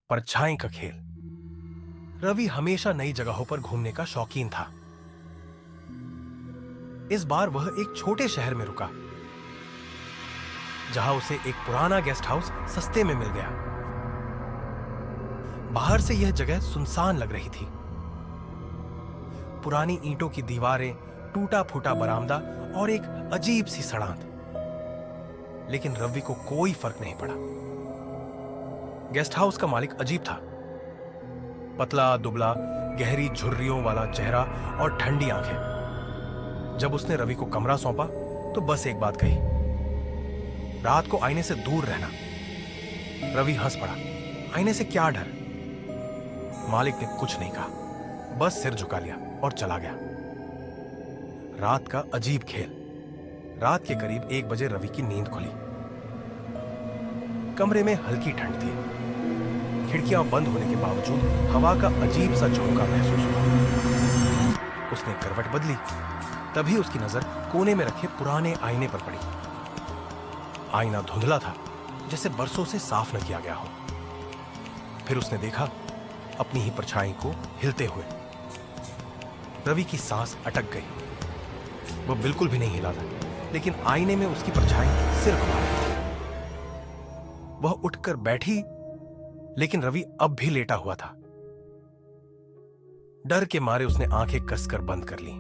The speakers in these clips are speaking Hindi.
परछाई का खेल। रवि हमेशा नई जगहों पर घूमने का शौकीन था। इस बार वह एक छोटे शहर में रुका, जहां उसे एक पुराना गेस्ट हाउस सस्ते में मिल गया। बाहर से यह जगह सुनसान लग रही थी। पुरानी ईंटों की दीवारें, टूटा फूटा बरामदा और एक अजीब सी सड़ांध। लेकिन रवि को कोई फर्क नहीं पड़ा। गेस्ट हाउस का मालिक अजीब था। पतला दुबला, गहरी झुर्रियों वाला चेहरा और ठंडी आंखें। जब उसने रवि को कमरा सौंपा तो बस एक बात कही, रात को आईने से दूर रहना। रवि हंस पड़ा। आईने से क्या डर? मालिक ने कुछ नहीं कहा, बस सिर झुका लिया और चला गया। रात का अजीब खेल। रात के करीब 1 बजे रवि की नींद खुली। कमरे में हल्की ठंड थी। खिड़कियां बंद होने के बावजूद हवा का अजीब सा झोंका महसूस हुआ। उसने करवट बदली, तभी उसकी नजर कोने में रखे पुराने आईने पर पड़ी। आईना धुंधला था, जैसे बरसों से साफ न किया गया हो। फिर उसने देखा अपनी ही परछाई को हिलते हुए। रवि की सांस अटक गई। वह बिल्कुल भी नहीं हिला था, लेकिन आईने में उसकी परछाई सिर घुमा रही थी। वह उठकर बैठी, लेकिन रवि अब भी लेटा हुआ था। डर के मारे उसने आंखें कसकर बंद कर ली।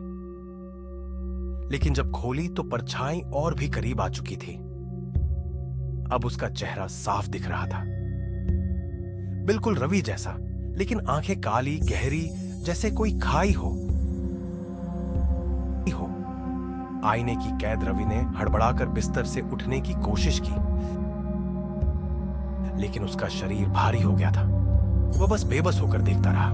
लेकिन जब खोली तो परछाई और भी करीब आ चुकी थी। अब उसका चेहरा साफ दिख रहा था, बिल्कुल रवि जैसा, लेकिन आंखें काली गहरी, जैसे कोई खाई हो। आईने की कैद रवि ने हड़बड़ाकर बिस्तर से उठने की कोशिश की, लेकिन उसका शरीर भारी हो गया था। वह बस बेबस होकर देखता रहा,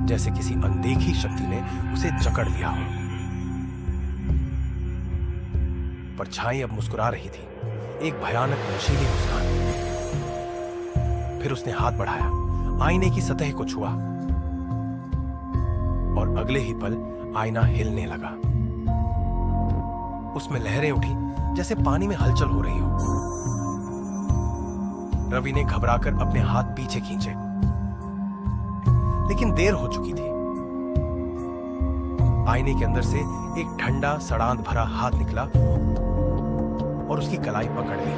जैसे किसी अनदेखी शक्ति ने उसे जकड़ लिया हो। परछाई अब मुस्कुरा रही थी, एक भयानक नशीली मुस्कान। फिर उसने हाथ बढ़ाया, आईने की सतह को छुआ, और अगले ही पल आईना हिलने लगा। उसमें लहरें उठी, जैसे पानी में हलचल हो रही हो। रवि ने घबराकर अपने हाथ पीछे खींचे, लेकिन देर हो चुकी थी। आईने के अंदर से एक ठंडा सड़ांध भरा हाथ निकला और उसकी कलाई पकड़ ली।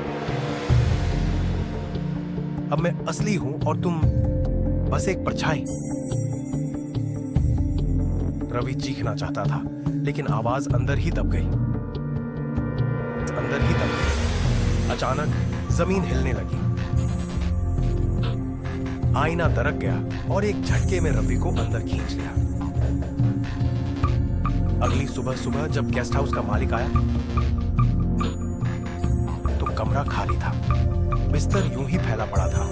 अब मैं असली हूं और तुम बस एक परछाई। रवि चीखना चाहता था, लेकिन आवाज अंदर ही दब गई। अचानक जमीन हिलने लगी। आईना दरक गया और एक झटके में रवि को अंदर खींच लिया। अगली सुबह जब गेस्ट हाउस का मालिक आया तो कमरा खाली था। बिस्तर यूं ही फैला पड़ा था,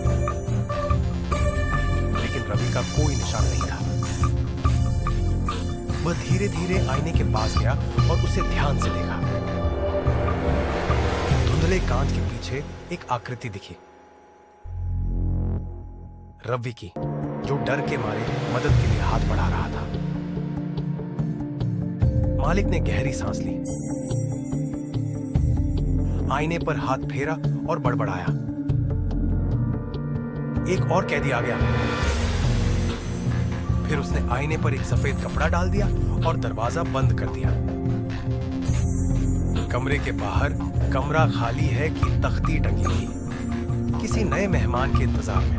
लेकिन रवि का कोई निशान नहीं था। वह धीरे धीरे आईने के पास गया और उसे ध्यान से देखा। धुंधले कांच के पीछे एक आकृति दिखी, रवि की, जो डर के मारे मदद के लिए हाथ बढ़ा रहा था। मालिक ने गहरी सांस ली, आईने पर हाथ फेरा और बड़बड़ाया, एक और कैदी आ गया। फिर उसने आईने पर एक सफेद कपड़ा डाल दिया और दरवाजा बंद कर दिया। कमरे के बाहर कमरा खाली है कि तख्ती टंगी थी, किसी नए मेहमान के इंतजार में।